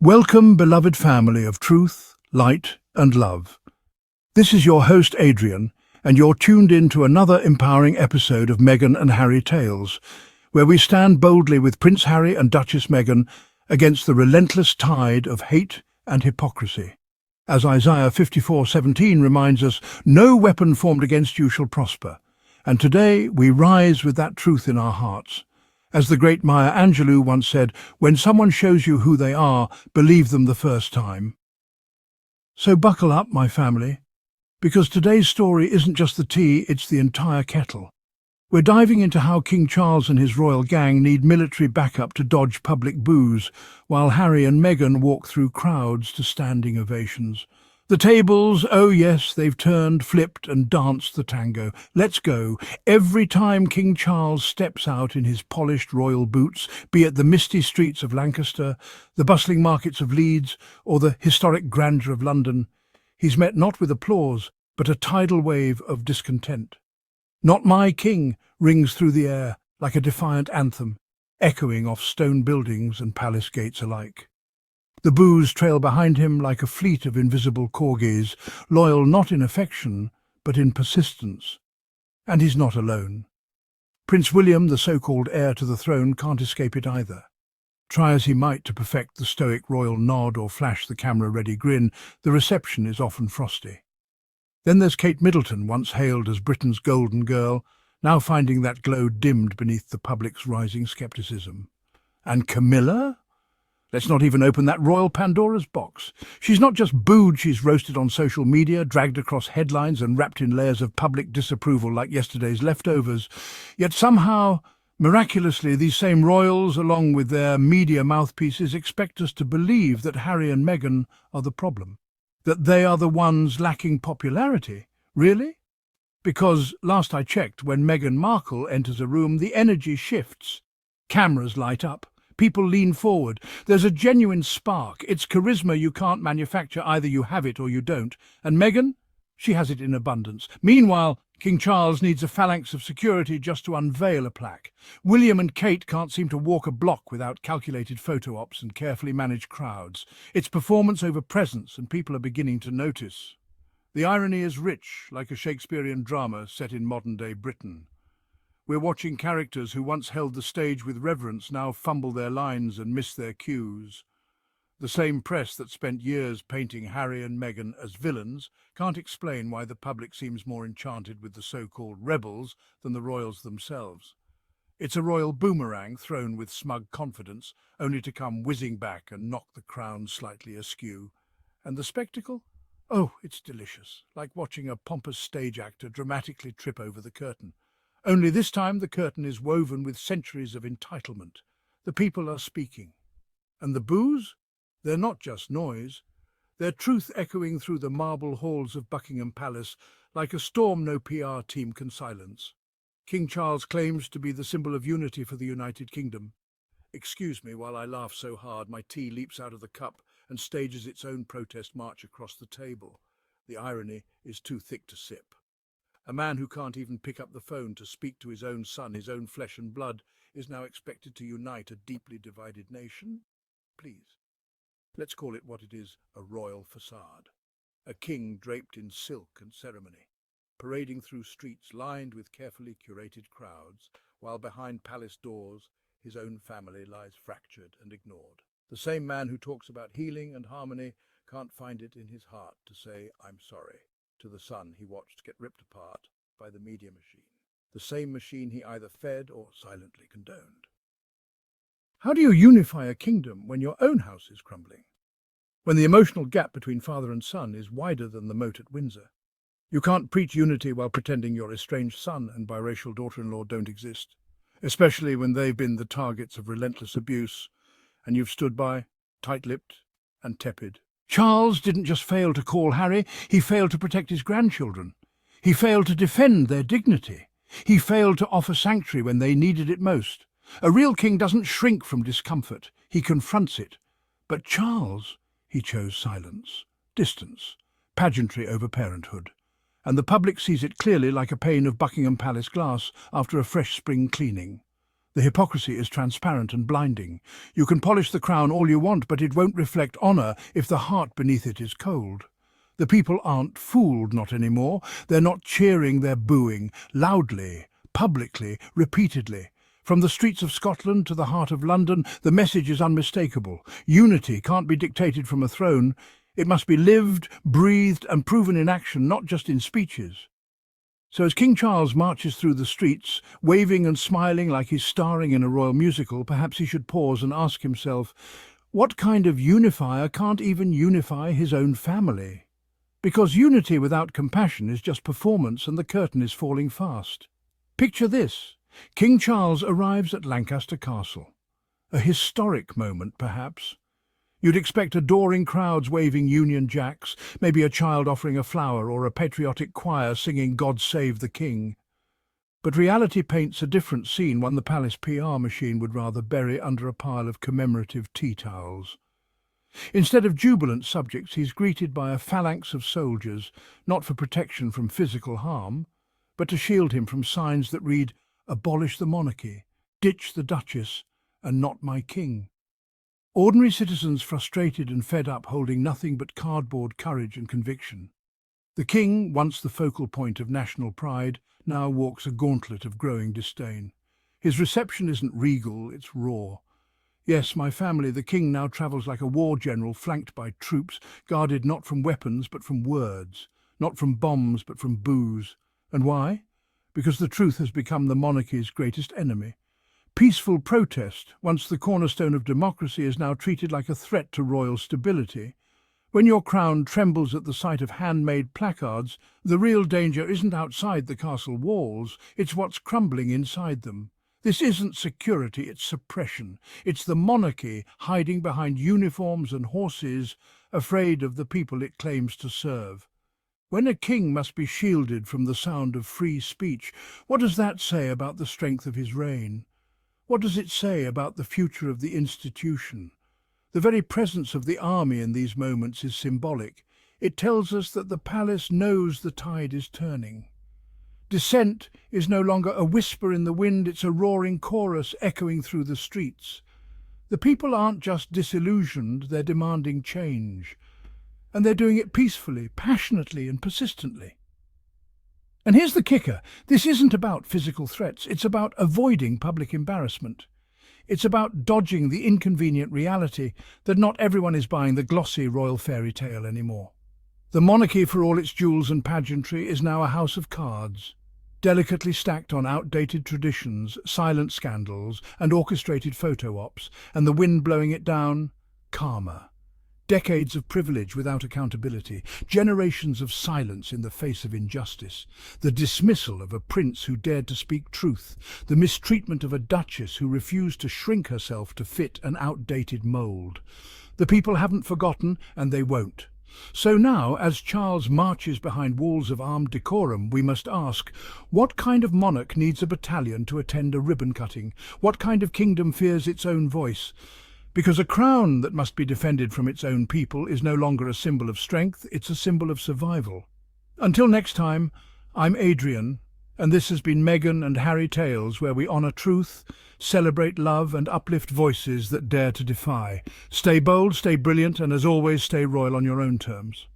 Welcome, beloved family of truth, light, and love. This is your host, Adrian, and you're tuned in to another empowering episode of Meghan and Harry Tales, where we stand boldly with Prince Harry and Duchess Meghan against the relentless tide of hate and hypocrisy. As Isaiah 54:17 reminds us, no weapon formed against you shall prosper. And today we rise with that truth in our hearts. As the great Maya Angelou once said, when someone shows you who they are, believe them the first time. So buckle up, my family, because today's story isn't just the tea, it's the entire kettle. We're diving into how King Charles and his royal gang need military backup to dodge public boos, while Harry and Meghan walk through crowds to standing ovations. The tables, oh yes, they've turned, flipped and danced the tango. Let's go. Every time King Charles steps out in his polished royal boots, be it the misty streets of Lancaster, the bustling markets of Leeds, or the historic grandeur of London, he's met not with applause, but a tidal wave of discontent. "Not my king" rings through the air like a defiant anthem, echoing off stone buildings and palace gates alike. The boos trail behind him like a fleet of invisible corgis, loyal not in affection, but in persistence. And he's not alone. Prince William, the so-called heir to the throne, can't escape it either. Try as he might to perfect the stoic royal nod or flash the camera-ready grin, the reception is often frosty. Then there's Kate Middleton, once hailed as Britain's golden girl, now finding that glow dimmed beneath the public's rising scepticism. And Camilla? Let's not even open that royal Pandora's box. She's not just booed, she's roasted on social media, dragged across headlines and wrapped in layers of public disapproval like yesterday's leftovers. Yet somehow, miraculously, these same royals, along with their media mouthpieces, expect us to believe that Harry and Meghan are the problem, that they are the ones lacking popularity. Really? Because, last I checked, when Meghan Markle enters a room, the energy shifts. Cameras light up. People lean forward. There's a genuine spark. It's charisma you can't manufacture. Either you have it or you don't. And Meghan? She has it in abundance. Meanwhile, King Charles needs a phalanx of security just to unveil a plaque. William and Kate can't seem to walk a block without calculated photo ops and carefully managed crowds. It's performance over presence, and people are beginning to notice. The irony is rich, like a Shakespearean drama set in modern-day Britain. We're watching characters who once held the stage with reverence now fumble their lines and miss their cues. The same press that spent years painting Harry and Meghan as villains can't explain why the public seems more enchanted with the so-called rebels than the royals themselves. It's a royal boomerang thrown with smug confidence, only to come whizzing back and knock the crown slightly askew. And the spectacle? Oh, it's delicious, like watching a pompous stage actor dramatically trip over the curtain. Only this time the curtain is woven with centuries of entitlement. The people are speaking. And the boos? They're not just noise. They're truth echoing through the marble halls of Buckingham Palace like a storm no PR team can silence. King Charles claims to be the symbol of unity for the United Kingdom. Excuse me while I laugh so hard my tea leaps out of the cup and stages its own protest march across the table. The irony is too thick to sip. A man who can't even pick up the phone to speak to his own son, his own flesh and blood, is now expected to unite a deeply divided nation? Please, let's call it what it is, a royal facade. A king draped in silk and ceremony, parading through streets lined with carefully curated crowds, while behind palace doors his own family lies fractured and ignored. The same man who talks about healing and harmony can't find it in his heart to say, "I'm sorry," to the son he watched get ripped apart by the media machine, the same machine he either fed or silently condoned. How do you unify a kingdom when your own house is crumbling? When the emotional gap between father and son is wider than the moat at Windsor? You can't preach unity while pretending your estranged son and biracial daughter-in-law don't exist, especially when they've been the targets of relentless abuse, and you've stood by, tight-lipped and tepid. Charles didn't just fail to call Harry, he failed to protect his grandchildren. He failed to defend their dignity. He failed to offer sanctuary when they needed it most. A real king doesn't shrink from discomfort, he confronts it. But Charles, he chose silence, distance, pageantry over parenthood. And the public sees it clearly like a pane of Buckingham Palace glass after a fresh spring cleaning. The hypocrisy is transparent and blinding. You can polish the crown all you want, but it won't reflect honour if the heart beneath it is cold. The people aren't fooled, not anymore. They're not cheering, they're booing, loudly, publicly, repeatedly. From the streets of Scotland to the heart of London, the message is unmistakable. Unity can't be dictated from a throne. It must be lived, breathed, and proven in action, not just in speeches. So as King Charles marches through the streets, waving and smiling like he's starring in a royal musical, perhaps he should pause and ask himself, what kind of unifier can't even unify his own family? Because unity without compassion is just performance, and the curtain is falling fast. Picture this. King Charles arrives at Lancaster Castle. A historic moment, perhaps. You'd expect adoring crowds waving Union Jacks, maybe a child offering a flower or a patriotic choir singing God Save the King. But reality paints a different scene, one the palace PR machine would rather bury under a pile of commemorative tea towels. Instead of jubilant subjects, he's greeted by a phalanx of soldiers, not for protection from physical harm, but to shield him from signs that read, "Abolish the monarchy, ditch the Duchess, and not my king." Ordinary citizens frustrated and fed up, holding nothing but cardboard courage and conviction. The king, once the focal point of national pride, now walks a gauntlet of growing disdain. His reception isn't regal, it's raw. Yes, my family, the king now travels like a war general flanked by troops, guarded not from weapons but from words, not from bombs but from boos. And why? Because the truth has become the monarchy's greatest enemy. Peaceful protest, once the cornerstone of democracy, is now treated like a threat to royal stability. When your crown trembles at the sight of handmade placards, the real danger isn't outside the castle walls, it's what's crumbling inside them. This isn't security, it's suppression. It's the monarchy hiding behind uniforms and horses, afraid of the people it claims to serve. When a king must be shielded from the sound of free speech, what does that say about the strength of his reign? What does it say about the future of the institution? The very presence of the army in these moments is symbolic. It tells us that the palace knows the tide is turning. Dissent is no longer a whisper in the wind, it's a roaring chorus echoing through the streets. The people aren't just disillusioned, they're demanding change. And they're doing it peacefully, passionately and persistently. And here's the kicker. This isn't about physical threats. It's about avoiding public embarrassment. It's about dodging the inconvenient reality that not everyone is buying the glossy royal fairy tale anymore. The monarchy, for all its jewels and pageantry, is now a house of cards, delicately stacked on outdated traditions, silent scandals, and orchestrated photo ops, and the wind blowing it down, karma. Decades of privilege without accountability, generations of silence in the face of injustice, the dismissal of a prince who dared to speak truth, the mistreatment of a duchess who refused to shrink herself to fit an outdated mould. The people haven't forgotten, and they won't. So now, as Charles marches behind walls of armed decorum, we must ask, what kind of monarch needs a battalion to attend a ribbon cutting? What kind of kingdom fears its own voice? Because a crown that must be defended from its own people is no longer a symbol of strength, it's a symbol of survival. Until next time, I'm Adrian, and this has been Meghan and Harry Tales, where we honour truth, celebrate love and uplift voices that dare to defy. Stay bold, stay brilliant, and as always, stay royal on your own terms.